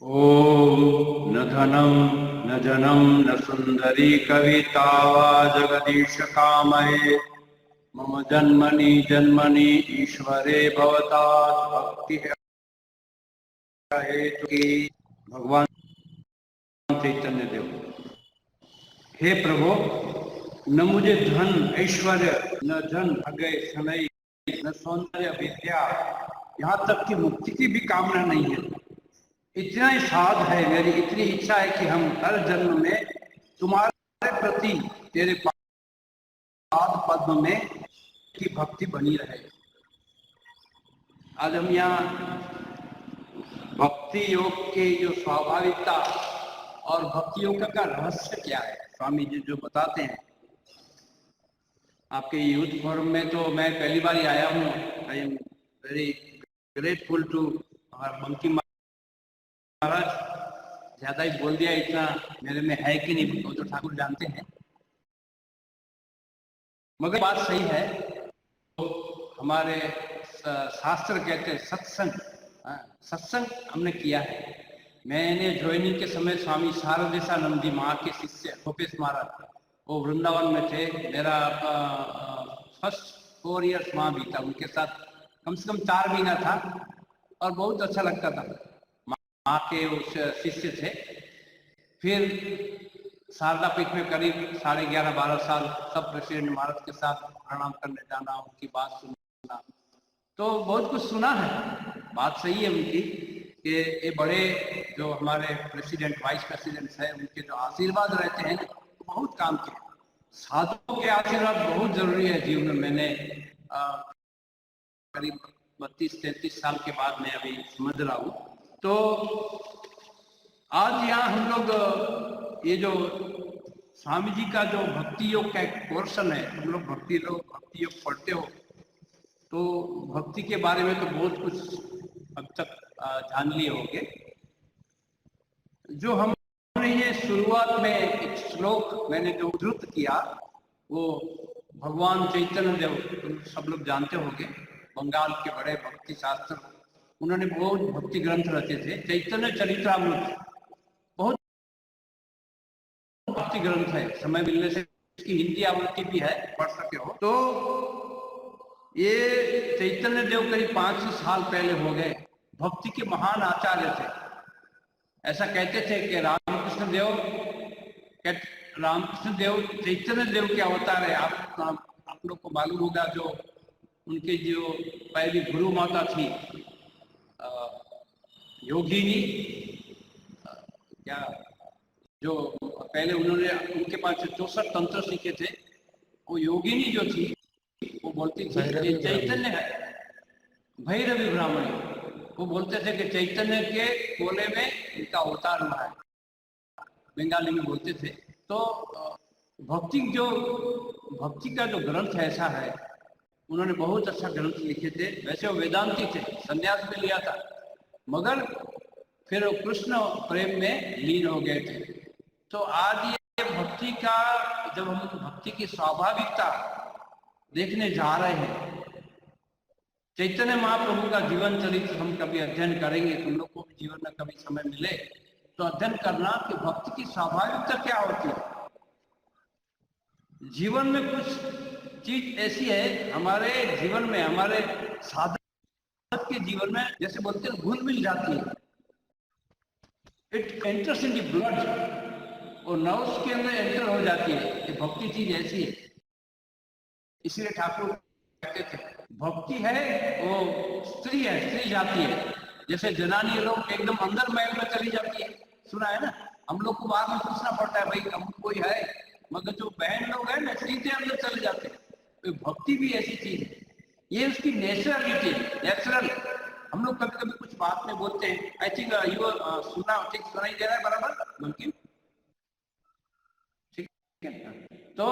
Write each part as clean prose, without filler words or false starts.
ओम न धनम न जनम न सुंदरी कविता वा जगदीश कामये मम जन्मनि जन्मनि ईश्वरे भवतात् भक्ति हेतु की। भगवान चैतन्य देव। हे प्रभु, न मुझे धन ऐश्वर्य, न धन भाग्य शनई, न सौंदर्य विद्या, यहाँ तक कि मुक्ति की भी कामना नहीं है। इतना ही साध है, मेरी इतनी इच्छा है कि हम हर जन्म में तुम्हारे प्रति, तेरे पाद पद्म में की भक्ति बनी रहे। आज हम यहाँ भक्ति योग के जो स्वाभाविकता और भक्ति योग का रहस्य क्या है, स्वामी जी जो बताते हैं। आपके यूथ फोरम में तो मैं पहली बार ही आया हूँ। I am very grateful to Banki Maharaj. ज्यादा ही बोल दिया, इतना मेरे में है कि नहीं वो तो ठाकुर जानते हैं, मगर बात सही है। तो हमारे शास्त्र कहते हैं सत्संग, सत्संग हमने किया है। मैंने ज्वाइनिंग के समय स्वामी शारदेशानंद जी माँ के शिष्य भूपेश महाराज, वो वृंदावन में थे। मेरा फर्स्ट 4 इयर्स वहाँ भी था, उनके साथ कम से कम 4 महीना था और बहुत अच्छा लगता था। माँ के उस शिष्य थे। फिर शारदा पीठ में करीब 11.5-12 साल सब प्रेसिडेंट महाराज के साथ प्रणाम करने जाना, उनकी बात सुनना, तो बहुत कुछ सुना है। बात सही है उनकी कि ये बड़े जो हमारे प्रेसिडेंट वाइस प्रेसिडेंट है, उनके जो आशीर्वाद रहते हैं बहुत काम किए। साधुओं के आशीर्वाद बहुत जरूरी है जीवन में। मैंने करीब 32-33 साल के बाद मैं अभी समझ रहा हूँ। तो आज यहाँ हम लोग ये जो स्वामी जी का जो भक्ति योग का एक पोर्शन है, हम लोग भक्ति योग पढ़ते हो तो भक्ति के बारे में तो बहुत कुछ अब तक जान लिए होंगे। जो हमने ये शुरुआत में एक श्लोक मैंने जो उद्धृत किया, वो भगवान चैतन्य देव, सब लोग जानते होंगे, बंगाल के बड़े भक्ति शास्त्र, उन्होंने बहुत भक्ति ग्रंथ रचे थे। चैतन्य चरित्रामृत बहुत भक्ति ग्रंथ है, समय मिलने से इसकी हिंदी आवृत्ति भी है, पढ़ सके हो तो। ये चैतन्य देव करीब 500 साल पहले हो गए, भक्ति के महान आचार्य थे। ऐसा कहते थे कि रामकृष्ण देव चैतन्य देव के अवतार है। आप लोग को मालूम होगा, जो उनके जो पहली गुरु माता थी योगिनी, क्या जो पहले उन्होंने उनके पास 64 तंत्र सीखे थे, वो योगिनी जो थी वो बोलती थी कि चैतन्य है, भैरवी ब्राह्मणी, वो बोलते थे कि चैतन्य के कोले में इनका अवतार हुआ है, बंगाली में बोलते थे। तो भक्ति का जो ग्रंथ ऐसा है, उन्होंने बहुत अच्छा ग्रंथ लिखे थे। वैसे वो वेदांती थे, संन्यास में लिया था, मगर फिर वो कृष्ण प्रेम में लीन हो गए थे। तो आज ये भक्ति का, जब हम भक्ति की स्वाभाविकता देखने जा रहे हैं, चैतन्य महाप्रभु का जीवन चरित्र हम कभी अध्ययन करेंगे। तुम लोग को भी जीवन में कभी समय मिले तो अध्ययन करना कि भक्ति की स्वाभाविकता क्या होती है। जीवन में कुछ चीज ऐसी है हमारे जीवन में, हमारे साधक के जीवन में, जैसे बोलते हैं घुल मिल जाती है। It enters in the blood, और नर्व्स के अंदर एंटर हो जाती है। ये भक्ति चीज ऐसी है। इसलिए ठाकुर कहते थे भक्ति है वो स्त्री है, स्त्री जाती है। जैसे जनानी लोग एकदम अंदर महल में चली जाती है, सुना है ना। हम लोग को बाद में पूछना पड़ता है भाई हम कोई है, मगर जो बहन लोग हैं ना सीधे अंदर चले जाते हैं। तो भक्ति भी ऐसी चीज है, ये उसकी नेचुरलिटी, नेचुरल। हम लोग कभी कभी कुछ बात में बोलते हैं, आई थिंक यू सुना, ठीक सुनाई दे रहा है बराबर मुमकिन, ठीक है। तो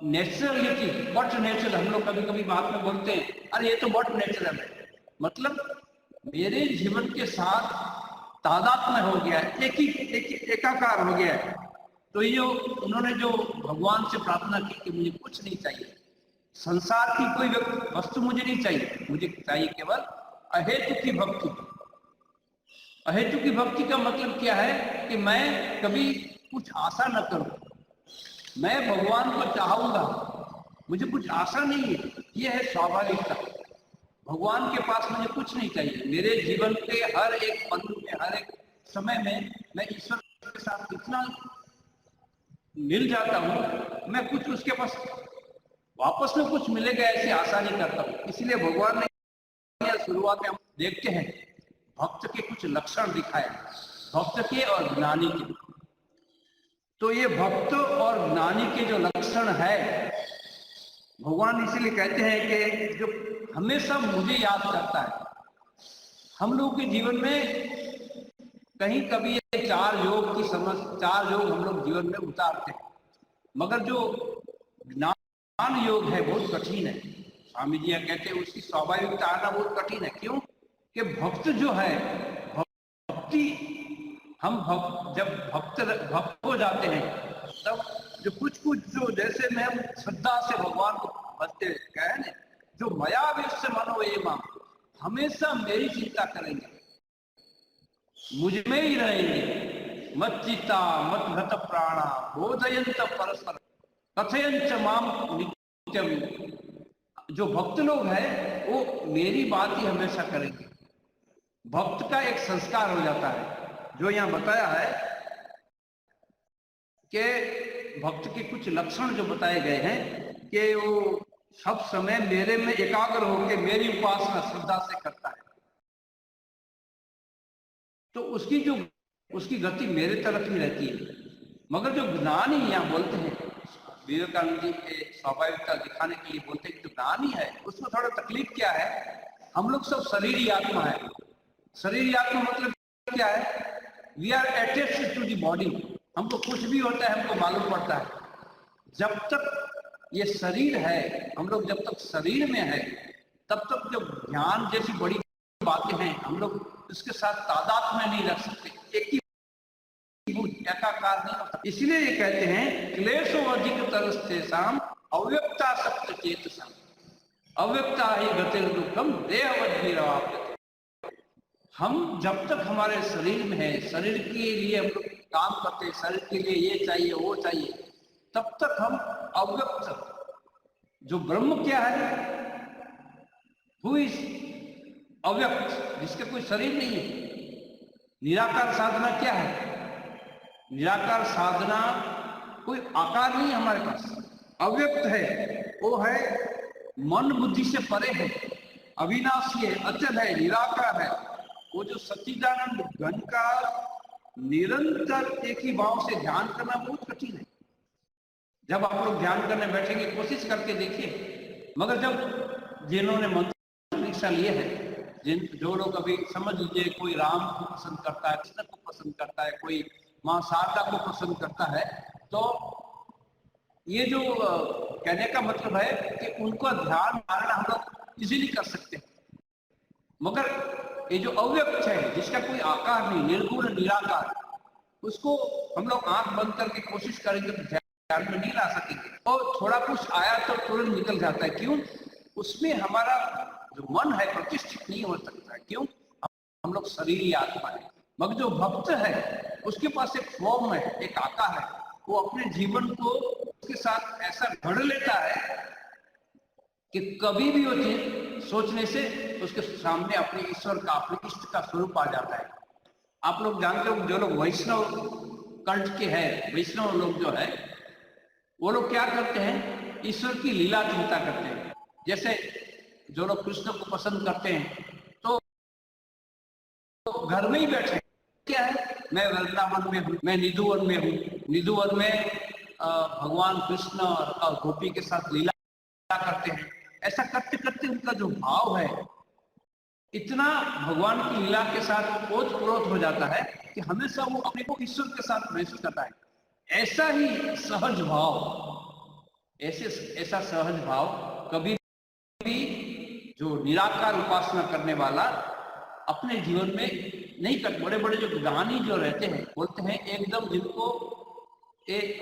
नेचुरलिटी, व्हाट नेचुरल, हम लोग कभी कभी बात में बोलते हैं अरे ये तो व्हाट नेचुरल है, मतलब मेरे जीवन के साथ तादात्म्य हो गया है, एकाकार हो गया है। तो ये उन्होंने जो भगवान से प्रार्थना की कि मुझे कुछ नहीं चाहिए, संसार की कोई वस्तु मुझे नहीं चाहिए, मुझे चाहिए केवल अहेतु की भक्ति। अहेतु की भक्ति का मतलब क्या है कि मैं कभी कुछ आशा न करूं, मैं भगवान को चाहूंगा, मुझे कुछ आशा नहीं है, ये है स्वाभाविकता। भगवान के पास मुझे कुछ नहीं चाहिए। मेरे जीवन के हर एक पल में, हर एक समय में मैं ईश्वर के साथ इतना मिल जाता हूँ, मैं कुछ उसके पास वापस में कुछ मिलेगा ऐसी आशा नहीं करता हूँ। इसलिए भगवान ने शुरुआत में हम देखते हैं भक्त के कुछ लक्षण दिखाए, भक्त के और ज्ञानी के। तो ये भक्त और ज्ञानी के जो लक्षण है, भगवान इसीलिए कहते हैं कि जो हमेशा मुझे याद करता है। हम लोगों के जीवन में कहीं कभी ये चार योग की समझ, चार योग हम लोग जीवन में उतारते हैं, मगर जो ज्ञान योग है बहुत कठिन है। स्वामी जी कहते हैं उसकी स्वाभाविकता आना बहुत कठिन है। क्यों? कि भक्त जो है, भक्ति हम जब भक्त हो जाते हैं तब जो कुछ जो जैसे में हम श्रद्धा से भगवान को भजते कहे ना, जो मया विश्व मनो ये मां, हमेशा मेरी चिंता करेंगे, मुझ में ही रहेंगे, मत चित्ता मत भत प्राणा बोधयंत परस्पर कथयंच माम नित्यम। जो भक्त लोग हैं वो मेरी बात ही हमेशा करेंगे। भक्त का एक संस्कार हो जाता है। जो यहाँ बताया है कि भक्त के कुछ लक्षण जो बताए गए हैं कि वो सब समय मेरे में एकाग्र होकर मेरी उपासना श्रद्धा से करता है, तो उसकी गति मेरे तरफ ही रहती है। मगर जो ज्ञानी यहाँ बोलते हैं, विवेकानंद जी के स्वाभाविकता दिखाने के लिए बोलते हैं कि जो ज्ञानी है उसमें थोड़ा तकलीफ क्या है, हम लोग सब शरीरी आत्मा है। शरीरी आत्मा मतलब क्या है? We are attached to the body. हमको कुछ भी होता है हमको मालूम पड़ता है। जब तक ये शरीर है, हम लोग जब तक शरीर में है तब तक जो ज्ञान जैसी बड़ी बातें हैं हम लोग उसके साथ तादाद में नहीं रख सकते, एक ही एकाकार नहीं होता। इसलिए ये कहते हैं क्लेशो अधिक तरस्ते शाम अव्यक्ता सप्त चेतसाम अव्यक्ता ही गतिर दुखम देहवद्भिरवाप्यते। हम जब तक हमारे शरीर में है, शरीर के लिए हम लोग काम करते हैं, शरीर के लिए ये चाहिए वो चाहिए, तब तक हम अव्यक्त, जो ब्रह्म क्या है, हु इज अव्यक्त, जिसका कोई शरीर नहीं है। निराकार साधना क्या है? निराकार साधना कोई आकार नहीं है हमारे पास, अव्यक्त है। वो है मन बुद्धि से परे है, अविनाशी है, अचल है, निराकार है। वो जो सच्चिदानंद घन का निरंतर एक ही भाव से ध्यान करना बहुत कठिन है। जब आप लोग ध्यान करने बैठेंगे कोशिश करके देखिए। मगर जब जिन्होंने मंत्र दीक्षा लिए है, जो लोग अभी समझ लीजिए कोई राम को पसंद करता है, कृष्ण को पसंद करता है, कोई माँ शारदा को पसंद करता है, तो ये जो कहने का मतलब है कि उनको ध्यान धारणा हम लोग इजीली कर सकते हैं। मगर ये जो अव्यक्त है, जिसका कोई आकार नहीं, निर्गुण निराकार, उसको हम लोग आंख बंद करके कोशिश करेंगे तो ध्यान में नहीं ला सकेंगे, और थोड़ा कुछ आया तो तुरंत निकल जाता है। क्यों? उसमें हमारा जो मन है प्रतिष्ठित नहीं हो सकता है। क्यों? हम लोग शरीरी आत्मा है। मगर जो भक्त है उसके पास एक फॉर्म है, एक आकार है। वो अपने जीवन को उसके साथ ऐसा घड़ लेता है कि कभी भी वो चीज सोचने से उसके सामने अपने ईश्वर का, अपने इष्ट का स्वरूप आ जाता है। आप लोग जानते हो जो लोग वैष्णव कंठ के हैं, वैष्णव लोग जो है वो लोग क्या करते हैं? ईश्वर की लीला चिंता करते हैं। जैसे जो लोग कृष्ण को पसंद करते हैं तो घर में ही बैठे, क्या है, मैं वृंदावन में हूँ, मैं निधुवन में हूँ, निधुवन में भगवान कृष्ण और गोपी के साथ लीला करते हैं। ऐसा करते करते उनका जो भाव है इतना भगवान की लीला के साथ ओतप्रोत हो जाता है कि हमेशा वो अपने को ईश्वर के साथ महसूस करता है। ऐसा ही सहज भाव, ऐसा सहज भाव कभी भी जो निराकार उपासना करने वाला अपने जीवन में नहीं कर। बड़े बड़े जो ज्ञानी जो रहते हैं बोलते हैं एकदम जिनको एक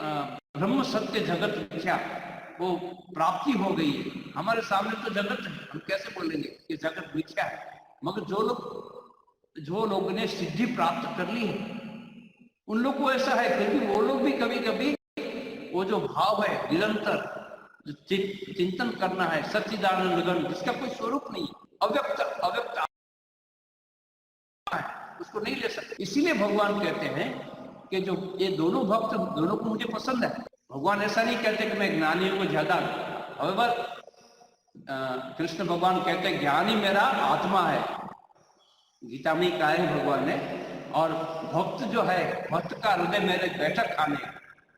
ब्रह्म सत्य जगत मिथ्या वो प्राप्ति हो गई है। हमारे सामने तो जगत है, हम कैसे बोलेंगे कि जगत मिथ्या है? मगर जो लोग जो लोगों ने सिद्धि प्राप्त कर ली है उन लोग को ऐसा है, फिर भी वो लोग भी कभी कभी वो जो भाव है निरंतर जो चिंतन करना है, सच्चिदानंद घन जिसका कोई स्वरूप नहीं, अव्यक्त अव्यक्त है, उसको नहीं ले सकते। इसीलिए भगवान कहते हैं कि जो ये दोनों भक्त दोनों को मुझे पसंद है। भगवान ऐसा नहीं कहते कि मैं ज्ञानियों को ज्यादा, अगर कृष्ण भगवान कहते हैं ज्ञानी मेरा आत्मा है, गीता में कहा है भगवान ने, और भक्त जो है भक्त का हृदय मेरे बैठक खाने।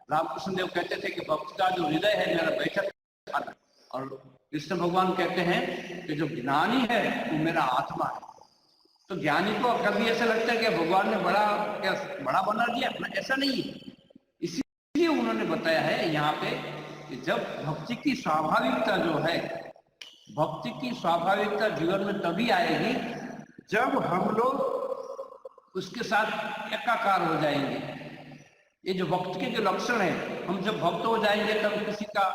रामकृष्ण देव कहते थे कि भक्त का जो हृदय है मेरा बैठक खाना, और कृष्ण भगवान कहते हैं कि जो ज्ञानी है वो मेरा आत्मा है। तो ज्ञानी को कभी ऐसा लगता है कि भगवान ने बड़ा बना दिया, ऐसा नहीं है। इसीलिए उन्होंने बताया है यहाँ पे कि जब भक्ति की स्वाभाविकता जो है, भक्ति की स्वाभाविकता जीवन में तभी आएगी जब हम लोग उसके साथ एकाकार हो जाएंगे। ये जो भक्त के जो लक्षण है, हम जब भक्त हो जाएंगे तब किसी का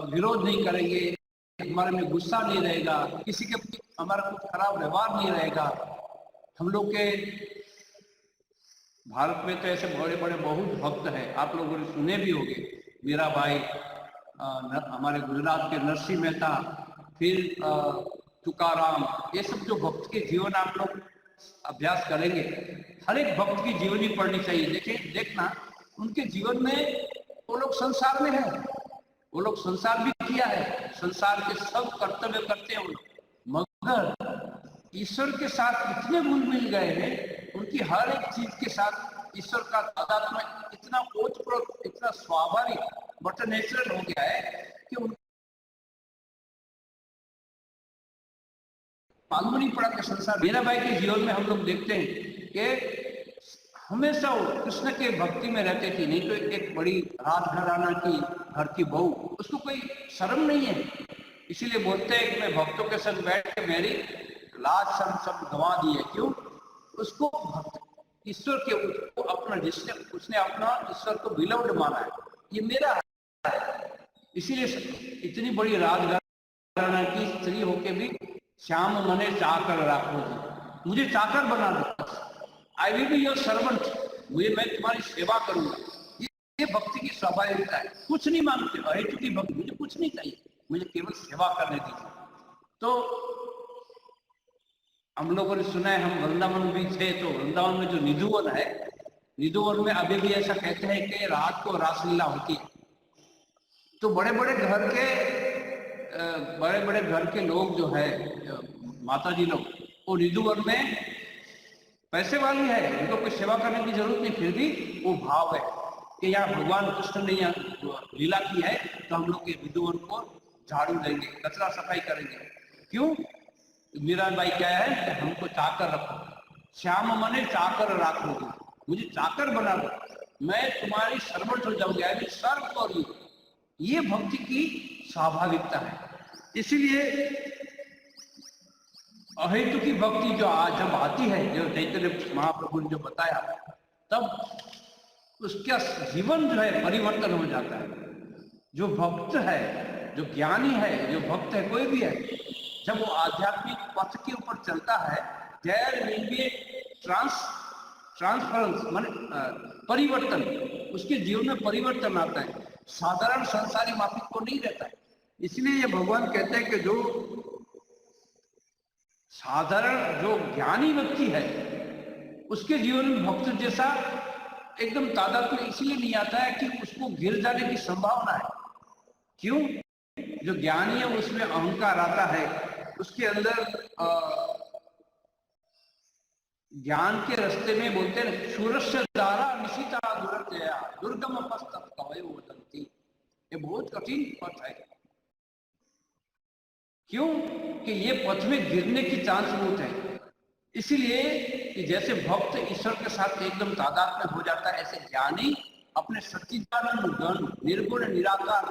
विरोध नहीं करेंगे, हमारे में गुस्सा नहीं रहेगा, किसी के हमारा कुछ खराब व्यवहार नहीं रहेगा। हम लोग के भारत में तो ऐसे बड़े बड़े बहुत भक्त हैं, आप लोगों ने सुने भी होंगे, मीराबाई, हमारे गुजरात के नरसिंह मेहता, फिर तुकाराम, ये सब जो भक्त के जीवन आप लोग अभ्यास करेंगे, हर एक भक्त की जीवनी पढ़नी चाहिए। देखिए देखना उनके जीवन में वो लोग संसार में है, वो लोग संसार भी किया है, संसार के सब कर्तव्य करते हैं वो लोग, मगर ईश्वर के साथ इतने गुण मिल गए हैं, उनकी हर एक चीज के साथ ईश्वर का तादात्म्य इतना ओतप्रोत, इतना स्वाभाविक, बट नेचुरल हो गया है कि उन मालूम नहीं पड़ा कि संसार। मीराबाई के जीवन में हम लोग देखते हैं कि हमेशा वो कृष्ण के भक्ति में रहते थे, नहीं तो एक बड़ी राजघराना की घर की बहू, उसको कोई शर्म नहीं है। इसीलिए बोलते हैं कि मैं भक्तों के संग बैठ के मेरी लाज शर्म सब गंवा दी है। क्यों? उसको भक्त ईश्वर के उसको अपना, जिसने उसने अपना ईश्वर को बिलव्ड माना है, ये मेरा है। इसीलिए इतनी बड़ी राजघराना की स्त्री होके भी श्याम मने चाकर राखो जी, मुझे चाकर बना दो, I will be your servant, मैं तुम्हारी सेवा करूंगा। ये भक्ति की स्वाभाविकता है। कुछ नहीं मांगते, अहेतु की भक्ति, मुझे कुछ नहीं चाहिए, मुझे केवल सेवा करने दीजिए। तो हम लोगों ने सुना है, हम वृंदावन भी थे, तो वृंदावन में जो निधुवन है, निधुवन में अभी भी ऐसा कहते हैं कि रात को रासलीला होती है। तो बड़े बड़े घर के लोग जो है, माता जी लोग, वो निधुवन में पैसे वाली है, उनको कोई सेवा करने की जरूरत नहीं, फिर भी वो भाव है कि यहाँ भगवान कृष्ण ने यहाँ लीला की है, तो हम लोग के निधुवन को झाड़ू देंगे, कचरा सफाई करेंगे। क्यों? मीराबाई क्या है कि हमको चाकर रखो, श्याम मने चाकर राखो, मुझे चाकर बना दो, मैं तुम्हारी सर्वेंट हो जाऊंगी, I will serve for you. ये भक्ति की स्वाभाविकता है। इसीलिए अहेतु की भक्ति जो आज जब आती है, जो चैतन्य महाप्रभु ने जो बताया, तब उसका जीवन जो है परिवर्तन हो जाता है। जो भक्त है, जो ज्ञानी है, जो भक्त है, कोई भी है, जब वो आध्यात्मिक पथ के ऊपर चलता है, देयर विल बी ट्रांसफरेंस, माने परिवर्तन, उसके जीवन में परिवर्तन आता है। साधारण संसारी माफिक को नहीं रहता है। इसलिए ये भगवान कहते हैं कि जो साधारण, जो ज्ञानी व्यक्ति है, उसके जीवन में भक्त जैसा एकदम तादात्म्य इसलिए नहीं आता है कि उसको गिर जाने की संभावना है। क्यों? जो ज्ञानी है उसमें अहंकार आता है, उसके अंदर ज्ञान के रास्ते में बोलते हैं शूरस्य द्वारा निशिता दुर्गया दुर्गम पस्तक कवयो वदन्ति, ये बहुत कठिन पथ है। क्यों? कि ये पथ में गिरने की चांस बहुत है। इसीलिए कि जैसे भक्त ईश्वर के साथ एकदम तादात्म्य हो जाता है, ऐसे ज्ञानी अपने सच्चिदानंद घन निर्गुण निराकार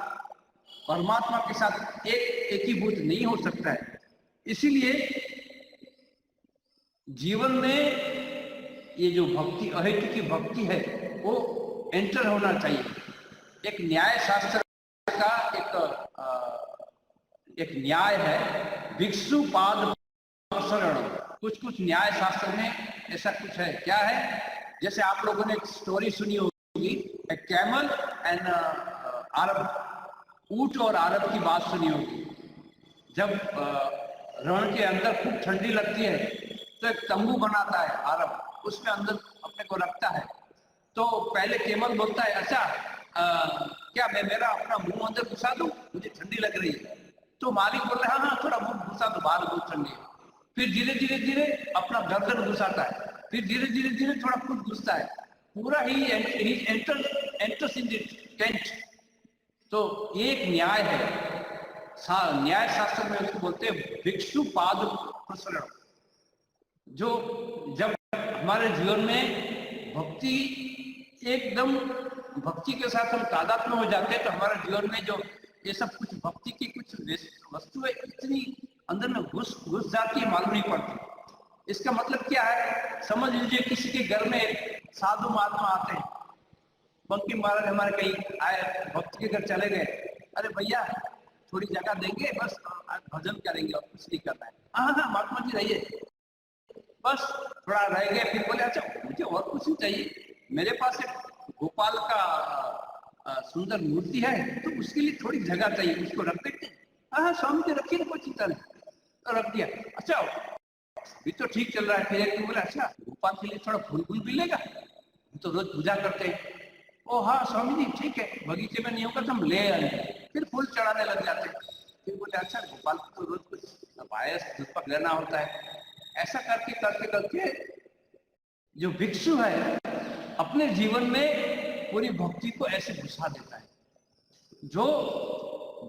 परमात्मा के साथ एकीभूत नहीं हो सकता है। इसीलिए जीवन में ये जो भक्ति, अहेतु की भक्ति है, वो एंटर होना चाहिए। एक न्याय शास्त्र का एक न्याय है, भिक्षु पाद शरण, कुछ कुछ न्याय शास्त्र में ऐसा कुछ है। क्या है? जैसे आप लोगों ने एक स्टोरी सुनी होगी, कैमल एंड अरब, ऊंट और अरब की बात सुनी होगी। जब रण के अंदर खूब ठंडी लगती है तो एक तंबू बनाता है अरब, उसमें अंदर अपने को रखता है। तो पहले केमल बोलता है, अच्छा क्या मैं मेरा अपना मुंह अंदर घुसा दूं, मुझे ठंडी लग रही है। तो मालिक बोल रहा है, हाँ थोड़ा मुंह घुसा दो, बाहर बहुत ठंडी है। फिर धीरे धीरे धीरे अपना गर्दन घुसाता है, फिर धीरे धीरे धीरे थोड़ा खुद घुसता है, पूरा he enters in the tent. तो ये एक न्याय है, न्याय शास्त्र में उसको बोलते हैं भिक्षु पाद प्रसरण। जो जब हमारे जीवन में भक्ति एकदम भक्ति के साथ हम तादात्म्य हो जाते हैं तो हमारे जीवन में जो ये सब कुछ भक्ति की कुछ वस्तुएं इतनी अंदर में घुस जाती है, मालूम नहीं पड़ती। इसका मतलब क्या है? समझ लीजिए किसी के घर में साधु महात्मा आते हैं, बंकी महाराज हमारे कहीं आए, भक्त के घर चले गए, अरे भैया थोड़ी जगह देंगे, बस आज भजन करेंगे और कुछ नहीं करना है। हाँ हाँ महात्मा जी रहिए, बस थोड़ा रह गए। फिर बोले, अच्छा मुझे और कुछ नहीं चाहिए, मेरे पास एक गोपाल का सुंदर मूर्ति है, तो उसके लिए थोड़ी जगह चाहिए, उसको रख देते हैं। हाँ स्वामी जी रखिए, कोई चिंता नहीं। तो रख दिया। अच्छा अभी तो ठीक चल रहा है। फिर एक बोले, अच्छा गोपाल के लिए थोड़ा फूल फूल मिलेगा, तो रोज पूजा करते हैं। ओ हाँ स्वामी जी ठीक है, बगीचे में नहीं होगा तो हम ले आएंगे। फिर फूल चढ़ाने लग जाते हैं। फिर बोले, अच्छा गोपाल को तो रोज कुछ पायस दीपक लेना होता है। ऐसा करके करके करके जो भिक्षु है अपने जीवन में पूरी भक्ति को ऐसे घुसा देता है। जो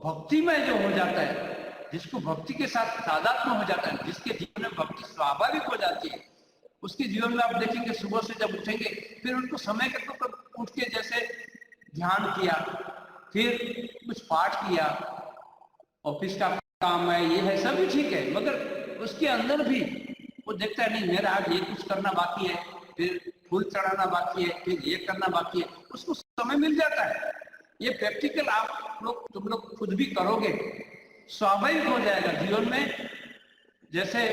भक्ति में जो हो जाता है, जिसको भक्ति के साथ तादात्म्य हो जाता है, जिसके जीवन में भक्ति स्वाभाविक हो जाती है, उसके जीवन में आप देखेंगे सुबह से जब उठेंगे, फिर उनको समय के तो उठ के जैसे ध्यान किया, फिर कुछ पाठ किया, ऑफिस का काम है, ये है, सभी ठीक है, मगर उसके अंदर भी वो देखता है नहीं मेरा आज ये कुछ करना बाकी है, फिर फूल चढ़ाना बाकी है, फिर ये करना बाकी है, उसको समय मिल जाता है। ये प्रैक्टिकल आप लोग तुम लोग खुद भी करोगे, स्वाभाविक हो जाएगा जीवन में। जैसे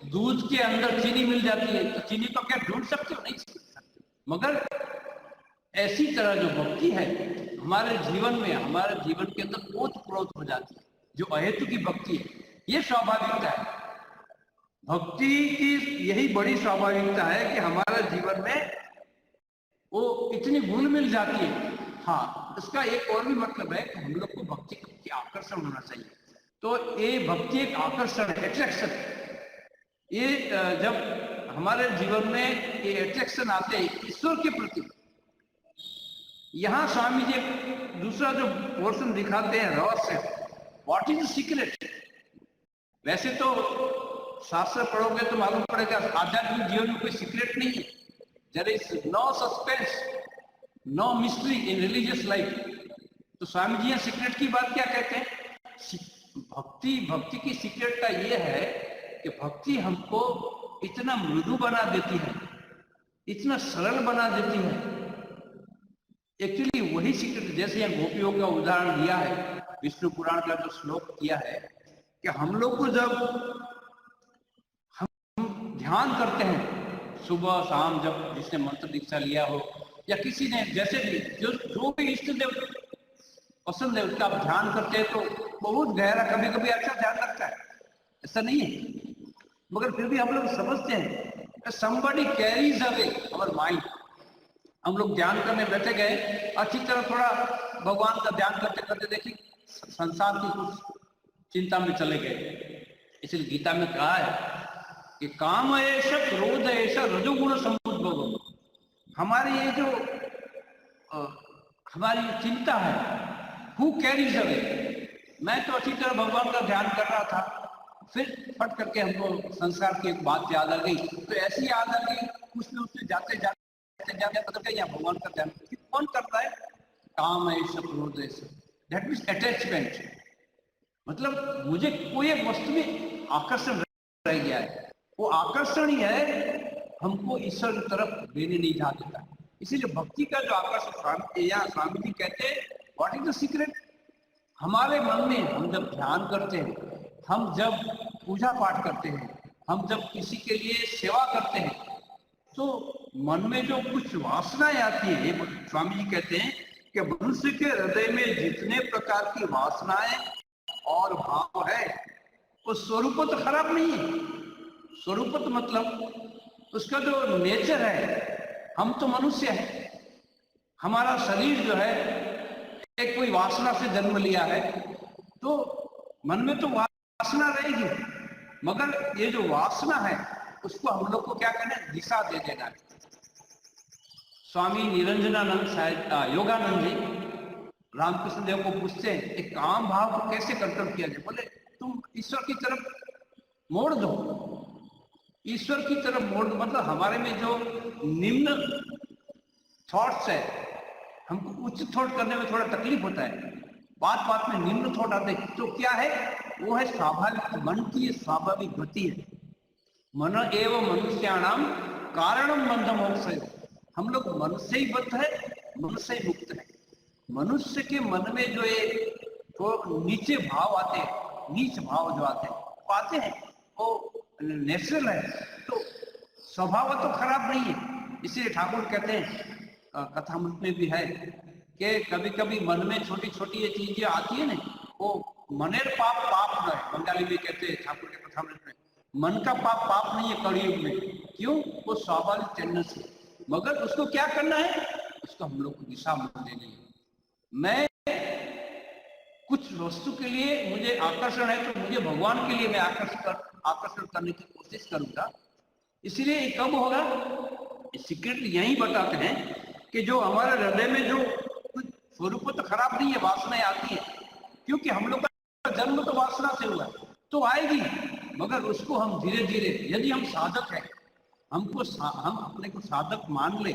दूध के अंदर चीनी मिल जाती है, तो चीनी को क्या ढूंढ सकते हो? नहीं सकते। मगर ऐसी तरह जो भक्ति है हमारे जीवन में, हमारे जीवन के अंदर ओतप्रोत हो जाती है, जो अहेतु की भक्ति है, ये स्वाभाविकता है। भक्ति की यही बड़ी स्वाभाविकता है कि हमारे जीवन में वो इतनी घुल मिल जाती है। हाँ, इसका एक और भी मतलब है कि हम लोग को भक्ति की आकर्षण होना चाहिए। तो ये भक्ति एक आकर्षण है, एट्रैक्शन। ये जब हमारे जीवन में ये एट्रैक्शन आते हैं ईश्वर के प्रति, यहाँ स्वामी जी दूसरा जो पोर्शन दिखाते हैं रहस्य, व्हाट इज द सीक्रेट। वैसे तो शास्त्र पढ़ोगे तो मालूम पड़ेगा आध्यात्मिक जीवन में कोई सीक्रेट नहीं है। There is no suspense, no mystery in religious life. तो स्वामी जी यहाँ सीक्रेट की बात क्या कहते हैं? भक्ति की सीक्रेट का ये है कि भक्ति हमको इतना मृदु बना देती है, इतना सरल बना देती है। एक्चुअली वही सीक्रेट, जैसे यहाँ गोपियों का उदाहरण दिया है, विष्णु पुराण का जो श्लोक किया है कि हम लोग को जब हम ध्यान करते हैं सुबह शाम, जब जिसने मंत्र दीक्षा लिया हो या किसी ने जैसे भी जो भी इष्ट देव पसंद है उसका आप ध्यान करते हैं तो बहुत गहरा, कभी कभी अच्छा ध्यान लगता है, ऐसा नहीं है। मगर फिर भी हम लोग समझते हैं somebody carries away our mind। हम लोग ध्यान करने बैठे गए, अच्छी तरह थोड़ा भगवान का ध्यान करते करते देखिए संसार की कुछ चिंता में चले गए। इसलिए गीता में कहा है कि काम ऐसा, क्रोध ऐसा, रजोगुण समुद्भव। हमारी ये जो हमारी चिंता है, हु कैरीज अवे। मैं तो अच्छी तरह भगवान का ध्यान कर रहा था, फिर फट करके हमको संसार की एक बात याद आ गई, तो ऐसी याद आ गई, उसमें उससे जाते जाते पता गया भगवान का ध्यान कौन करता है? काम ऐसा, क्रोध ऐसा, दैट मीन्स अटैचमेंट। मतलब मुझे कोई एक वस्तु में आकर्षण रह गया है, वो आकर्षण ही है हमको ईश्वर की तरफ लेने नहीं जा देता। इसीलिए भक्ति का जो आकर्षण, यहाँ स्वामी जी कहते हैं व्हाट इज द सीक्रेट। हमारे मन में हम जब ध्यान करते हैं, हम जब पूजा पाठ करते हैं, हम जब किसी के लिए सेवा करते हैं तो मन में जो कुछ वासनाएं आती है, ये स्वामी जी कहते हैं कि मनुष्य के हृदय में जितने प्रकार की वासनाएं और भाव है वो स्वरूप तो खराब नहीं है। स्वरूप तो मतलब उसका जो नेचर है, हम तो मनुष्य है, हमारा शरीर जो है एक कोई वासना से जन्म लिया है तो मन में तो वासना रहेगी, मगर ये जो वासना है उसको हम लोग को क्या करना है, दिशा दे देना है। स्वामी निरंजनानंद शायद योगानंद जी रामकृष्ण देव को पूछते हैं एक काम भाव को कैसे कंट्रोल किया जाए। बोले तुम ईश्वर की तरफ मोड़ दो, ईश्वर की तरफ मोड़ दो। मतलब हमारे में जो निम्न थॉट्स है, हमको उच्च थॉट करने में थोड़ा तकलीफ होता है, बात बात में निम्न थॉट आते हैं, तो क्या है वो है स्वाभाविक, मन की स्वाभाविक गति है। मन एवं मनुष्याणाम कारणम बंध मोक्ष। हम लोग मन से ही बद्ध है, मन से ही मुक्त है। मनुष्य के मन में जो एक तो नीचे भाव आते हैं, नीच भाव जो आते हैं आते हैं वो नेचुरल है, तो स्वभाव तो खराब नहीं है। इसीलिए ठाकुर कहते हैं कथामृत में भी है कि कभी कभी मन में छोटी छोटी ये चीजें आती है ना, वो मनेर पाप पाप न है, बंगाली में कहते हैं ठाकुर के कथामृत में, मन का पाप पाप नहीं है कलयुग में। क्यों? वो स्वाभाविक टेंडेंसी है, मगर उसको क्या करना है, उसको हम लोग को दिशा देनी है। मैं कुछ वस्तु के लिए मुझे आकर्षण है तो मुझे भगवान के लिए मैं आकर्षण करने की कोशिश करूंगा। इसलिए कब होगा, सीक्रेट यही बताते हैं कि जो हमारे हृदय में जो स्वरूप तो खराब नहीं है, वासनाएं आती है, क्योंकि हम लोग का जन्म तो वासना से हुआ है, तो आएगी, मगर उसको हम धीरे धीरे, यदि हम साधक हैं, हम अपने को साधक मान ले,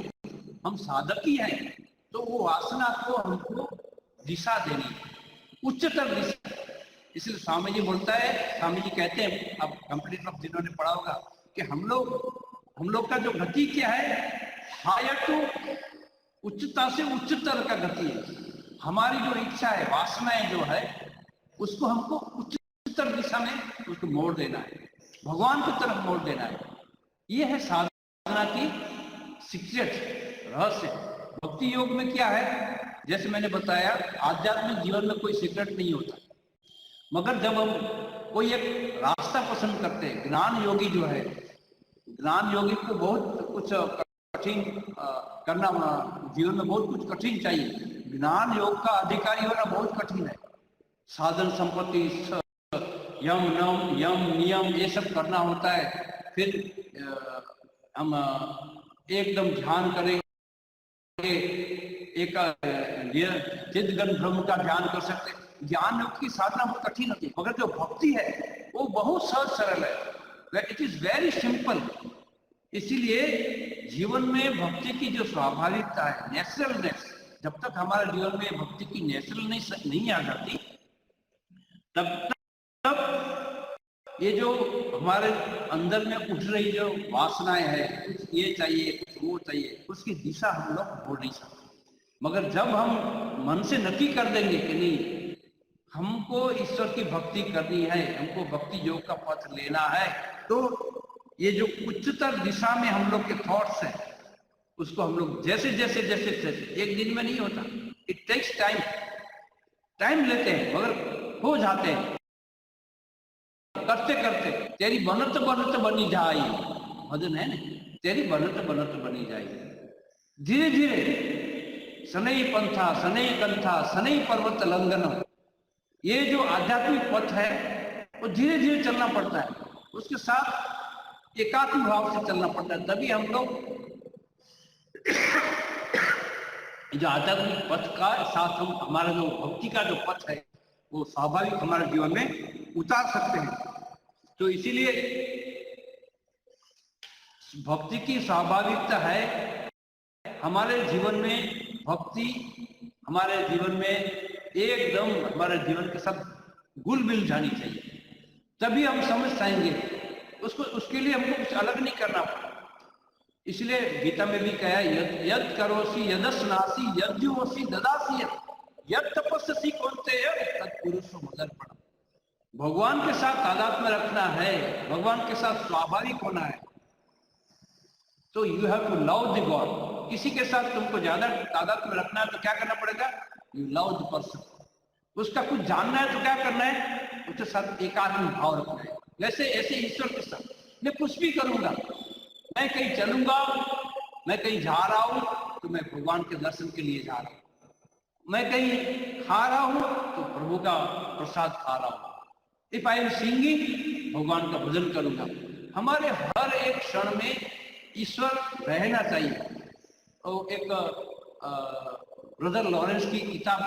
हम साधक ही हैं, तो वो वासना को हमको दिशा देनी है, उच्चतर दिशा। इसलिए स्वामी जी बोलता है, स्वामी जी कहते हैं, अब कंप्लीट ऑफ जिन्होंने पढ़ा होगा कि हम लोग का जो गति क्या है, हायर टू, उच्चता से उच्चतर का गति है। हमारी जो इच्छा है, वासनाएं जो है, उसको हमको उच्चतर दिशा में उसको मोड़ देना है, भगवान की तरफ मोड़ देना है। ये है साधना की सीक्रेट रहस्य। भक्ति योग में क्या है, जैसे मैंने बताया, आध्यात्मिक जीवन में कोई सीक्रेट नहीं होता, मगर जब हम कोई एक रास्ता पसंद करते हैं, ज्ञान योगी जो है, ज्ञान योगी को बहुत कुछ कठिन करना, जीवन में बहुत कुछ कठिन चाहिए। ज्ञान योग का अधिकारी होना बहुत कठिन है। साधन संपत्ति, यम नियम ये सब करना होता है। फिर हम एकदम ध्यान करेंगे, एक चिदघन ब्रह्म का ध्यान कर सकते हैं। ज्ञान योग की साधना बहुत कठिन होती है, मगर जो भक्ति है वो बहुत सहज सरल है, इट इज वेरी सिंपल। इसीलिए जीवन में भक्ति की जो स्वाभाविकता है, नेचुरलनेस, जब तक हमारे जीवन में भक्ति की नेचुरलनेस नहीं आ जाती, तब ये जो हमारे अंदर में उठ रही जो वासनाएं है, कुछ ये चाहिए कुछ वो चाहिए, उसकी दिशा हम लोग बोल नहीं सकते। मगर जब हम मन से नक्की कर देंगे कि नहीं, हमको ईश्वर की भक्ति करनी है, हमको भक्ति योग का पथ लेना है, तो ये जो उच्चतर दिशा में हम लोग के थॉट्स हैं, उसको हम लोग जैसे जैसे जैसे जैसे, एक दिन में नहीं होता, इट टेक्स टाइम लेते हैं, मगर हो जाते हैं। करते करते तेरी बनत बनी जाई, भजन है ना, तेरी बनत बनी जाई। धीरे धीरे सनई पंथा सनई कंथा सनई पर्वत लंघन, ये जो आध्यात्मिक पथ है वो धीरे धीरे चलना पड़ता है, उसके साथ एकात्म भाव से चलना पड़ता है। तभी हम लोग जो आध्यात्मिक पथ का साथ हम हमारा जो भक्ति का जो पथ है वो स्वाभाविक हमारे जीवन में उतार सकते हैं। तो इसीलिए भक्ति की स्वाभाविकता है हमारे जीवन में, भक्ति हमारे जीवन में एकदम हमारे जीवन के साथ घुल मिल जानी चाहिए, तभी हम समझ पाएंगे उसको। उसके लिए हमको कुछ अलग नहीं करना पड़ा। इसलिए गीता में भी कहा, यद करोसी यदस्नासी यद्युवसी ददासी यद तपस्सी कौनते तत्पुरुष मदर्पण। भगवान के साथ तादाद में रखना है, भगवान के साथ स्वाभाविक होना है, तो you have to love the God. किसी के साथ तुमको ज्यादा तादाद में रखना है तो क्या करना पड़ेगा? You love the person. उसका कुछ जानना है तो क्या करना है? उसके साथ एकात्म भाव रखना है। वैसे ऐसे ईश्वर के साथ मैं कुछ भी करूंगा, मैं कहीं चलूंगा, मैं कहीं जा रहा हूं तो मैं भगवान के दर्शन के लिए जा रहा हूं, मैं कहीं खा रहा हूं तो प्रभु का प्रसाद खा रहा हूं। इफ आई एम सिंगिंग, भगवान का भजन करूंगा। हमारे हर एक क्षण में ईश्वर रहना चाहिए। तो एक ब्रदर लॉरेंस की किताब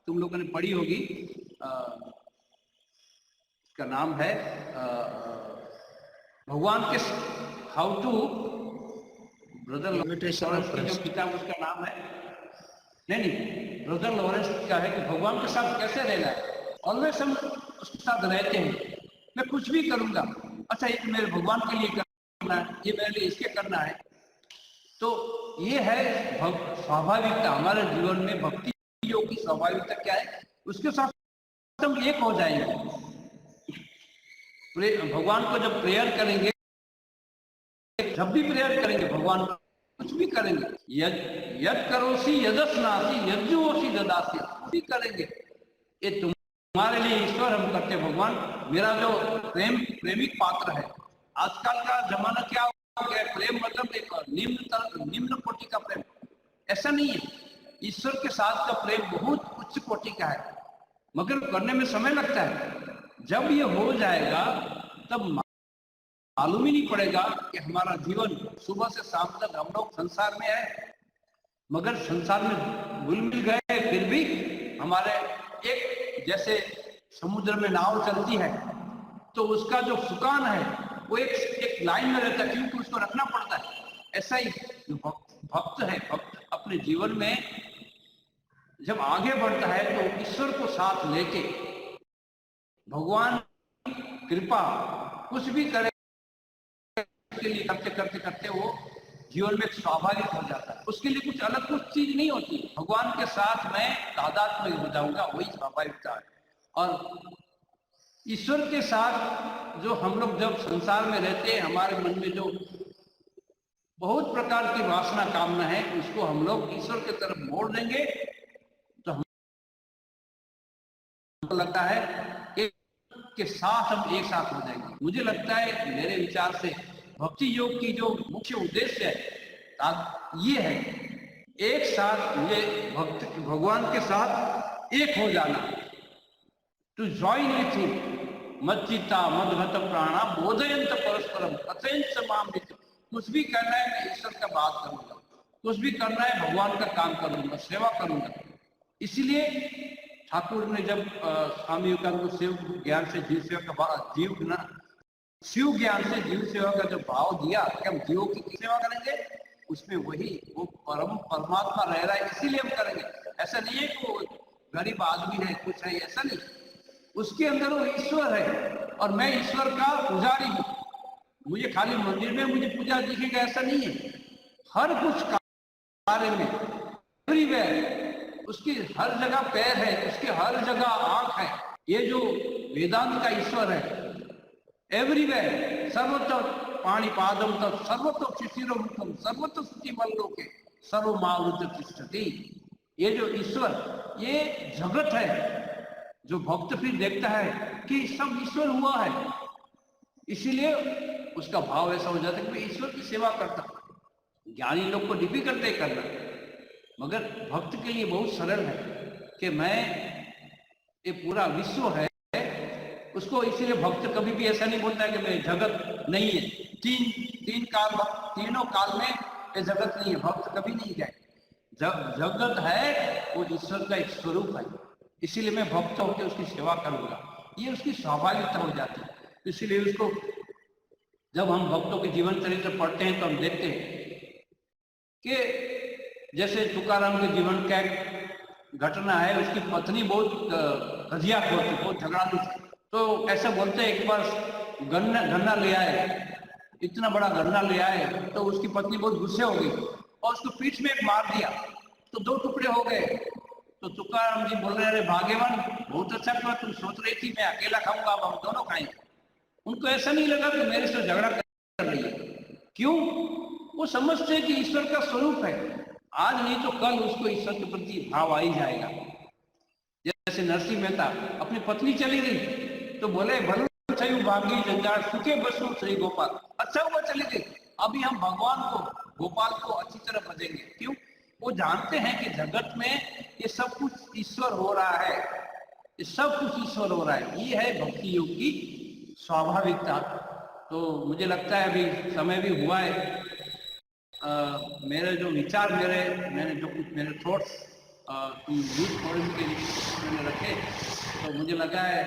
तुम लोगों ने पढ़ी होगी, इसका नाम है भगवान के हाउ टू, ब्रदर लॉरेंस की जो किताब उसका नाम है, नहीं, ब्रदर लॉरेंस का है कि भगवान के साथ कैसे रहना है। ऑलवेज हम उसके साथ रहते हैं, मैं कुछ भी करूंगा, अच्छा ये मेरे भगवान के लिए करना है, ये मेरे लिए इसके करना है। तो ये है स्वाभाविकता। हमारे जीवन में भक्ति योग की स्वाभाविकता क्या है? उसके साथ हम एक हो जाएंगे। भगवान को जब प्रेयर करेंगे, जब भी प्रेयर करेंगे भगवान को, कुछ भी करेंगे, यद करोसी यदस्नासी यज्जुओसी ददासी, भी करेंगे ये तुम्हारे लिए ईश्वर हम करते। भगवान मेरा जो प्रेमिक पात्र है। आजकल का जमाना क्या हो गया? प्रेम मतलब एक निम्न कोटि का प्रेम। ऐसा नहीं है। ईश्वर के साथ का प्रेम बहुत उच्च कोटि का है, मगर करने में समय लगता है। जब ये हो जाएगा तब मालूम ही नहीं पड़ेगा कि हमारा जीवन सुबह से शाम तक हम लोग संसार में है, मगर संसार में घुल मिल गए। फिर भी हमारे एक जैसे समुद्र में नाव चलती है तो उसका जो सुकान है वो एक लाइन में रहता है, क्योंकि उसको रखना पड़ता है। ऐसा ही जो भक्त है, भक्त अपने जीवन में जब आगे बढ़ता है तो ईश्वर को साथ लेके भगवान कृपा कुछ भी करे के लिए करते करते करते वो जीवन में स्वाभाविक हो जाता है। उसके लिए कुछ अलग कुछ चीज नहीं होती। भगवान के साथ मैं तादाद में हो जाऊंगा, वही स्वाभाविकता है। और ईश्वर के साथ जो हम लोग जब संसार में रहते हैं, हमारे मन में जो बहुत प्रकार की वासना कामना है, उसको हम लोग ईश्वर की तरफ मोड़ देंगे तो हमको लगता है कि के साथ हम एक साथ हो जाएंगे। मुझे लगता है, मेरे विचार से भक्ति योग की जो मुख्य उद्देश्य है ये है, एक साथ ये भगवान के साथ एक हो जाना, टू जॉइन विथ हिम। मच्चिता मदघत प्राणा बोधयंत परस्परम कथयंत समामृत। कुछ भी करना है मैं ईश्वर का बात करूंगा, कुछ भी करना है भगवान का काम करूंगा, सेवा करूंगा। इसीलिए ठाकुर ने जब स्वामी विवेकानंद को शिव ज्ञान से जीव सेवा का शिव ज्ञान से जीव सेवा का जो भाव दिया कि हम जीवों की सेवा करेंगे, उसमें वही वो परमात्मा रह रहा है, इसीलिए हम करेंगे। ऐसा नहीं है कि वो गरीब आदमी है, कुछ है, ऐसा नहीं। उसके अंदर वो ईश्वर है और मैं ईश्वर का पुजारी हूँ। मुझे खाली मंदिर में मुझे पूजा दिखेगा ऐसा नहीं है। हर कुछ कार्य में एवरीवेयर उसकी हर जगह पैर है, उसकी हर जगह आंख है। ये जो वेदांत का ईश्वर है, एवरीवेयर सर्वत्र पाणिपादम तत् सर्वत्र शिशिरोमुखम सर्वत्र शुचिमल्लोके सर्वमावृत तिष्ठति। ये जो ईश्वर, ये जगत है। जो भक्त फिर देखता है कि सब ईश्वर हुआ है, इसीलिए उसका भाव ऐसा हो जाता है कि मैं ईश्वर की सेवा करता हूं। ज्ञानी लोग को डिफिकल्ट है करना, मगर भक्त के लिए बहुत सरल है कि मैं ये पूरा विश्व है उसको। इसीलिए भक्त कभी भी ऐसा नहीं बोलता है कि मैं जगत नहीं है। तीनों काल में ये जगत नहीं है, भक्त कभी नहीं गए। जगत है वो ईश्वर का एक स्वरूप है, इसीलिए मैं भक्त होकर उसकी सेवा करूंगा। ये उसकी स्वाभाविकता हो जाती है। इसीलिए उसको जब हम भक्तों के जीवन चरित्र पढ़ते हैं तो हम देखते हैं कि जैसे तुकाराम के जीवन का घटना है, उसकी पत्नी बहुत रजियाखोर थी, बहुत झगड़ालू थी। तो ऐसा बोलते हैं, एक बार गन्ना ले आए, इतना बड़ा गन्ना ले आए, तो उसकी पत्नी बहुत गुस्से हो गई और उसको पीठ में मार दिया तो 2 टुकड़े हो गए। तो तुकाराम जी बोल रहे, अरे भाग्यवान, बहुत अच्छा कहा, तुम सोच रही थी मैं अकेला खाऊंगा, अब हम दोनों खाएंगे। उनको ऐसा नहीं लगा कि मेरे से झगड़ा कर रही है। क्यों? वो समझते हैं कि ईश्वर का स्वरूप है, आज नहीं तो कल उसको ईश्वर के प्रति भाव आ ही जाएगा। जैसे नरसिंह मेहता, अपनी पत्नी चली गई तो बोले, भले थयु भागी जंजाल सुखे बसु श्री गोपाल, अच्छा हुआ चली गई, अभी हम भगवान को, गोपाल को अच्छी तरह भजेंगे। क्यों? वो जानते हैं कि जगत में ये सब कुछ ईश्वर हो रहा है, ये सब कुछ ईश्वर हो रहा है। ये है भक्ति योग की स्वाभाविकता। तो मुझे लगता है अभी समय भी हुआ है। मेरे जो विचार, मैंने जो कुछ मेरे थॉट्स यूथ फोरम के लिए मैंने रखे, तो मुझे लगा है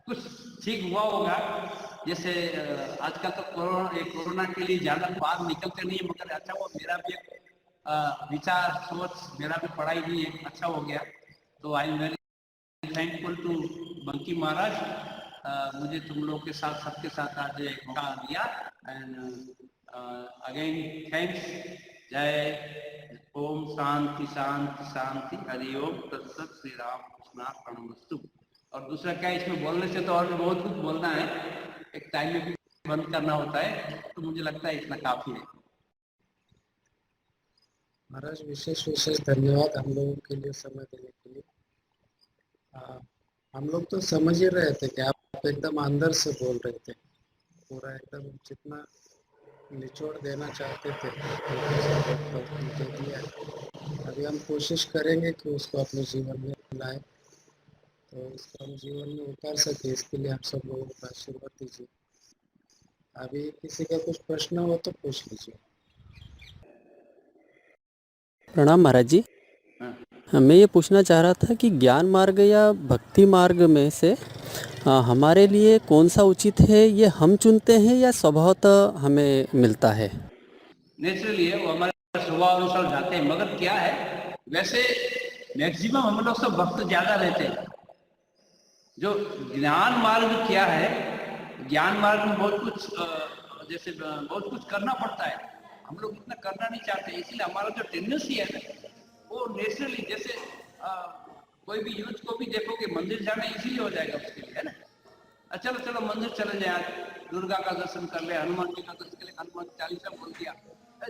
कुछ ठीक हुआ होगा। जैसे आजकल तो कोरोना के लिए ज्यादा बात निकलते नहीं है, मगर अच्छा वो मेरा भी एक विचार, सोच, मेरा भी पढ़ाई भी एक अच्छा हो गया। तो I am very thankful to Banki Maharaj, मुझे तुम लोग के साथ, सबके साथ आज एक मौका दिया। And again thanks. जय ओम, शांति शांति शांति, हरि ओम तत्सत, श्री राम कृष्णार्पणमस्तु। और दूसरा क्या, इसमें बोलने से तो और भी बहुत कुछ बोलना है, एक टाइम में भी बंद करना होता है, तो मुझे लगता है इतना काफी है। महाराज विशेष विशेष धन्यवाद हम लोगों के लिए समय देने के लिए। हम लोग तो समझ ही रहे थे कि आप एकदम अंदर से बोल रहे थे, पूरा एकदम जितना निचोड़ देना चाहते थे दे दिया। अभी हम कोशिश करेंगे कि उसको अपने जीवन में लाए, तो इसको हम जीवन में उतार सके, इसके लिए आप सब लोगों का आशीर्वाद दीजिए। अभी किसी का कुछ प्रश्न हो तो पूछ लीजिए। प्रणाम महाराज जी। मैं ये पूछना चाह रहा था कि ज्ञान मार्ग या भक्ति मार्ग में से हमारे लिए कौन सा उचित है, ये हम चुनते हैं या स्वभावतः हमें मिलता है? नेचुरली है, वो हमारे स्वभाव अनुसार जाते हैं। मगर क्या है, वैसे मैक्सिमम हम लोग सब भक्त ज्यादा रहते हैं। जो ज्ञान मार्ग क्या है, ज्ञान मार्ग में बहुत कुछ जैसे बहुत कुछ करना पड़ता है, हम लोग इतना करना नहीं चाहते। इसलिए हमारा जो टेंडेंसी है ना, वो नेचुरली, जैसे कोई भी यूथ को भी देखोगे, मंदिर जाना इजीली हो जाएगा उसके लिए, है ना। चलो चलो मंदिर चले जाए, आज दुर्गा का दर्शन कर ले, हनुमान जी का दर्शन कर ले, हनुमान चालीसा बोल दिया,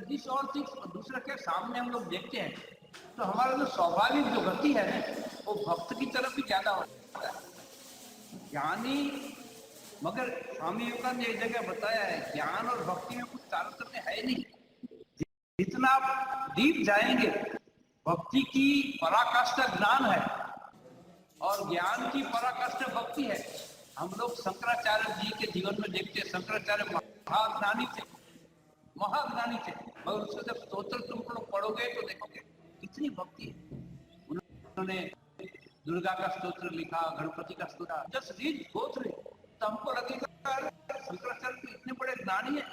दिस ऑल थिंग्स। दूसरा क्या, सामने हम लोग देखते हैं, तो हमारा जो स्वाभाविक जो गति है ना, वो भक्त की तरफ भी ज्यादा होता है। ज्ञानी, मगर स्वामी विवेकानंद ने एक जगह बताया है, ज्ञान और भक्ति में कुछ तारतम्य है नहीं। जितना आप डीप जाएंगे, भक्ति की पराकाष्ठा ज्ञान है और ज्ञान की पराकाष्ठा भक्ति है। हम लोग शंकराचार्य जी के जीवन में देखते हैं, शंकराचार्य महाज्ञानी थे, महाज्ञानी थे, मगर उसका जब स्तोत्र तुम लोग पढ़ोगे तो देखोगे कितनी भक्ति है। उन्होंने दुर्गा का स्तोत्र लिखा, गणपति का स्तोत्र, जस्ट रीड गो थ्रू, तो हमको लगेगा शंकराचार्य इतने बड़े ज्ञानी है,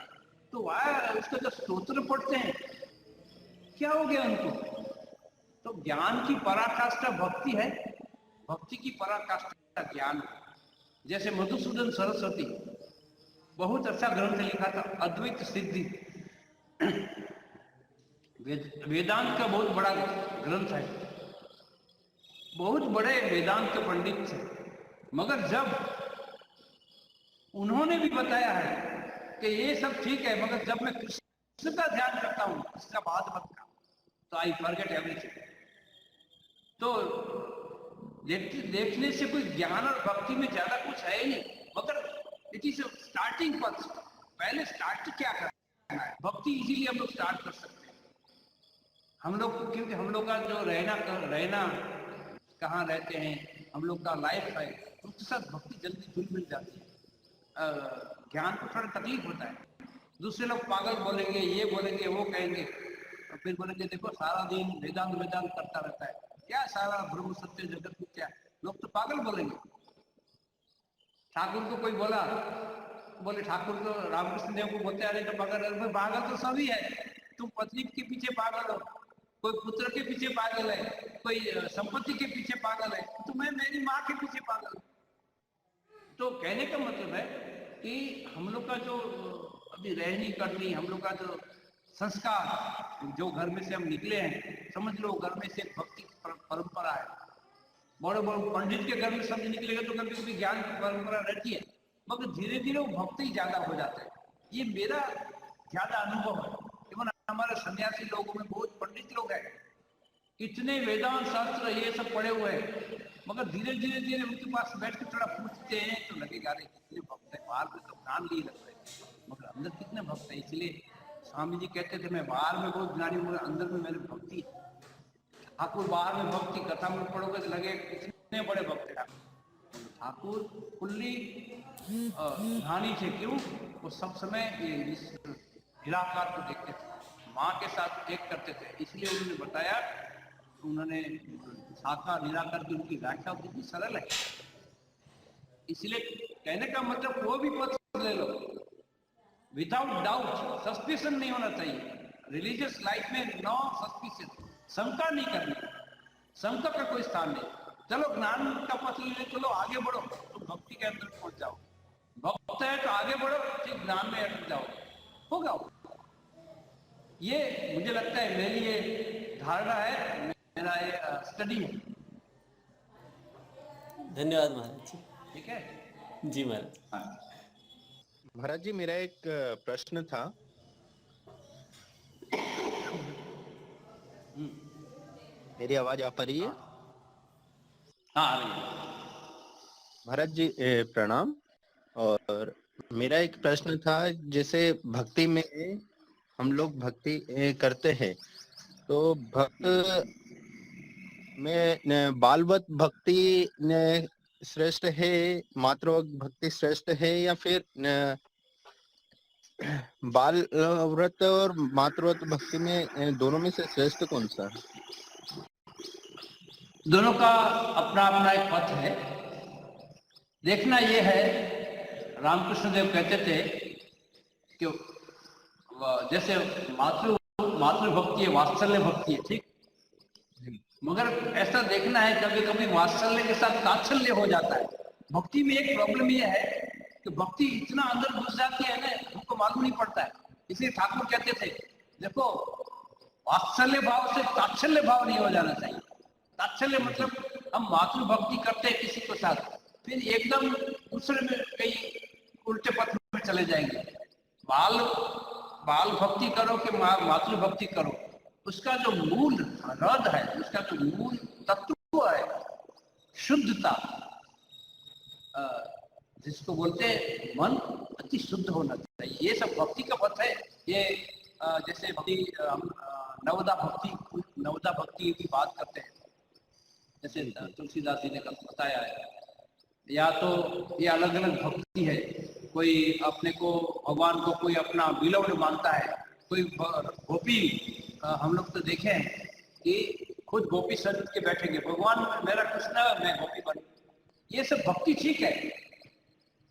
तो वाह उसका जो स्तोत्र पढ़ते हैं, क्या हो गया उनको। तो ज्ञान की पराकाष्ठा भक्ति है, भक्ति की पराकाष्ठा ज्ञान। जैसे मधुसूदन सरस्वती, बहुत अच्छा ग्रंथ लिखा था, अद्वैत सिद्धि। वेदांत का बहुत बड़ा ग्रंथ है, बहुत बड़े वेदांत के पंडित थे, मगर जब उन्होंने भी बताया है कि ये सब ठीक है, मगर जब मैं कृष्ण का ध्यान करता हूं, इसका बात मत का, तो आई फॉरगेट एवरीथिंग। तो देखने से कोई ज्ञान और भक्ति में ज्यादा कुछ है ही नहीं, मगर इट इज स्टार्टिंग पॉइंट। पहले स्टार्ट क्या करना है, भक्ति इजीली हम लोग स्टार्ट कर सकते हैं। हम लोग, क्योंकि हम लोग का जो रहना कहाँ रहते हैं, हम लोग का लाइफ है, उसके साथ भक्ति जल्दी जुड़ मिल जाती है। ज्ञान को थोड़ा तकलीफ होता है, दूसरे लोग पागल बोलेंगे, ये बोलेंगे, वो कहेंगे, और फिर बोलेंगे देखो सारा दिन वेदांत वेदांत करता रहता है, क्या सारा ब्रह्म सत्य जगत में क्या, लोग तो पागल बोलेंगे। ठाकुर को कोई बोला, बोले ठाकुर तो रामकृष्ण देव को बोलते, अरे तो पागल तो सभी है, तुम पत्नी के पीछे पागल हो, कोई पुत्र के पीछे पागल है, कोई संपत्ति के पीछे पागल है, तो मैं मेरी माँ के पीछे पागल हूं। तो कहने का मतलब है कि हम लोग का जो अभी रहनी करनी, हम लोग का जो संस्कार जो घर में से हम निकले हैं, समझ लो घर में से भक्ति परंपरा है। बड़े बड़े पंडित के घर में समझ निकलेगा तो कभी कभी ज्ञान की परंपरा रहती है, मगर धीरे धीरे वो भक्ति ज्यादा हो जाता है। ये मेरा ज्यादा अनुभव है। इवन हमारे सन्यासी लोगों में बहुत पंडित लोग हैं, इतने वेदांत शास्त्र ये सब पढ़े हुए हैं, मगर धीरे धीरे धीरे उनके पास बैठ के थोड़ा पूछते हैं तो लगेगा अरे कितने भक्त है, बाहर में तो ज्ञान लिए लग रहे हैं मगर अंदर कितने भक्त है। इसलिए स्वामी जी कहते थे मैं बाहर में बहुत ज्ञानी हूँ, अंदर में मेरी भक्ति है। ठाकुर बाहर में भक्ति कथा में पढ़ोगे तो लगे कितने बड़े भक्त है। ठाकुर फुल्ली ज्ञानी थे। क्यों? वो सब समय निराकार को देखते थे, माँ के साथ एक करते थे। इसलिए उन्होंने बताया, उन्होंने साकार निराकार की उनकी व्याख्या कितनी सरल है। इसलिए कहने का मतलब कोई भी पद ले लो, विदाउट डाउट, सस्पिशन नहीं होना चाहिए। रिलीजियस लाइफ में नो सस्पिशन, शंका नहीं करनी, शंका का कोई स्थान नहीं। चलो ज्ञान का पथ ले, चलो आगे बढ़ो तो भक्ति के अंदर पहुंच जाओ। भक्त है तो आगे बढ़ो, ठीक ज्ञान में अटक जाओ, होगा। ये मुझे लगता है मेरी ये धारणा है, मेरा ये स्टडी है। धन्यवाद महाराज जी। ठीक है जी महाराज। हाँ। महाराज जी, मेरा एक प्रश्न था। मेरी आवाज आ पा रही है? हाँ महाराज जी प्रणाम। और मेरा एक प्रश्न था, जैसे भक्ति में हम लोग भक्ति करते हैं तो भक्त में बालवत भक्ति श्रेष्ठ है, मातृवत भक्ति श्रेष्ठ है, या फिर बाल व्रत और मातृवत भक्ति में दोनों में से श्रेष्ठ कौन सा है? दोनों का अपना अपना एक पथ है। देखना ये है, रामकृष्ण देव कहते थे कि जैसे मातृ भक्ति है, वात्सल्य भक्ति है, ठीक, मगर ऐसा देखना है कभी कभी वात्सल्य के साथ तात्सल्य हो जाता है। भक्ति में एक प्रॉब्लम ये है कि भक्ति इतना अंदर घुस जाती है ना, हमको मालूम नहीं पड़ता है। इसलिए ठाकुर कहते थे देखो, वात्सल्य भाव से तात्सल्य भाव नहीं हो जाना चाहिए। तात्सल्य मतलब हम मातृ भक्ति करते हैं किसी के साथ, फिर एकदम दूसरे में कई उल्टे पथ में चले जाएंगे। बाल भक्ति करो कि मातृ भक्ति करो, उसका जो मूल रद है, उसका जो मूल तत्व है, शुद्धता, जिसको बोलते हैं मन, अति शुद्ध होना चाहिए। ये सब भक्ति का पथ है। ये जैसे भक्ति नवदा भक्ति की बात करते हैं, जैसे तुलसीदास जी ने बताया है। या तो ये अलग अलग भक्ति है, कोई अपने को भगवान को कोई अपना बिलव्ड मानता है, कोई गोपी, हम लोग तो देखे हैं कि खुद गोपी सज के बैठेंगे, भगवान मेरा कृष्ण है, मैं गोपी बन। ये सब भक्ति ठीक है,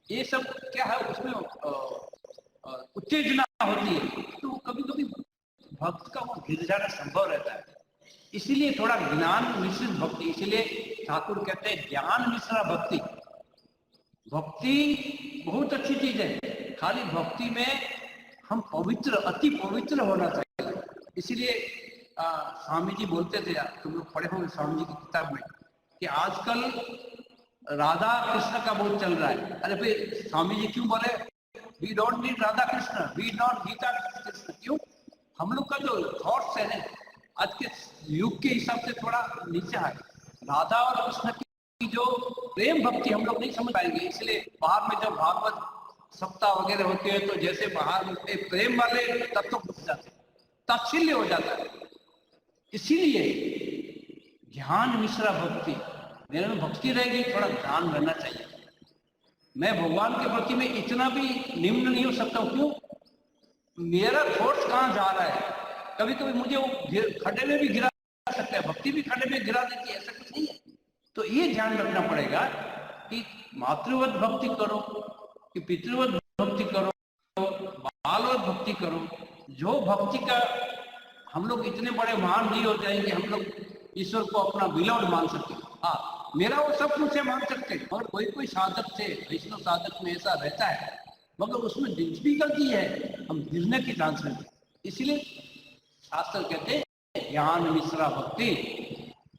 ये सब क्या है, उसमें उत्तेजना होती है, तो कभी कभी भक्त का वो गिर जाना संभव रहता है। इसीलिए थोड़ा ज्ञान मिश्रित भक्ति, इसीलिए ठाकुर कहते हैं ज्ञान मिश्रा भक्ति। भक्ति बहुत अच्छी चीज है, खाली भक्ति में हम पवित्र, अति पवित्र होना चाहिए। इसीलिए स्वामी जी बोलते थे, तुम लोग पढ़े होंगे स्वामी जी की किताब में, कि आजकल राधा कृष्ण का बहुत चल रहा है। अरे भाई स्वामी जी क्यों बोले we don't need Radha Krishna, we not Gita Krishna? क्यों? हम लोग का जो थॉट्स है ना, आज के युग के हिसाब से थोड़ा नीचे है। राधा और कृष्ण की जो प्रेम भक्ति हम लोग नहीं समझ पाएंगे। इसलिए बाहर में जब भागवत सप्ताह वगैरह होते हैं तो जैसे बाहर में प्रेम वाले तत्व घुस जाते हैं, तात्सल्य हो जाता है। इसीलिए ध्यान मिश्रा भक्ति, मेरे में भक्ति रहेगी, थोड़ा ध्यान रहना चाहिए। मैं भगवान के प्रति में इतना भी निम्न नहीं हो सकता हूँ। क्यों? मेरा थॉट्स कहाँ जा रहा है, कभी कभी मुझे वो खड्डे में भी गिरा सकता है, भक्ति भी खड्डे में गिरा देती है, ऐसा कुछ नहीं है। तो ये ध्यान रखना पड़ेगा कि मातृवत भक्ति करो कि पितृवत भक्ति करो, बालवत भक्ति करो। जो भक्ति का हम लोग इतने बड़े महान नहीं हो जाएंगे, हम लोग ईश्वर को अपना बिलव्ड मान सकते। हाँ, मेरा वो सब कुछ है मान सकते हैं। और कोई साधक थे, वैष्णव साधक में ऐसा रहता है, मगर उसमें डिफिकल्टी है, हम गिरने की चांस है। इसलिए शास्त्र कहते हैं ज्ञान मिश्रा भक्ति,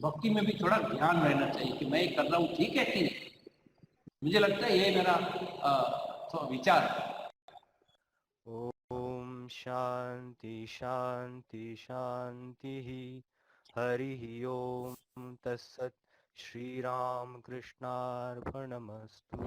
भक्ति में भी थोड़ा ध्यान रहना चाहिए कि मैं ये कर रहा हूँ ठीक है कि नहीं। मुझे लगता है ये मेरा थोड़ा विचार है। ओम शांति शांति शांति। हरि ओम तत्सत। श्री राम कृष्णार्पणमस्तु।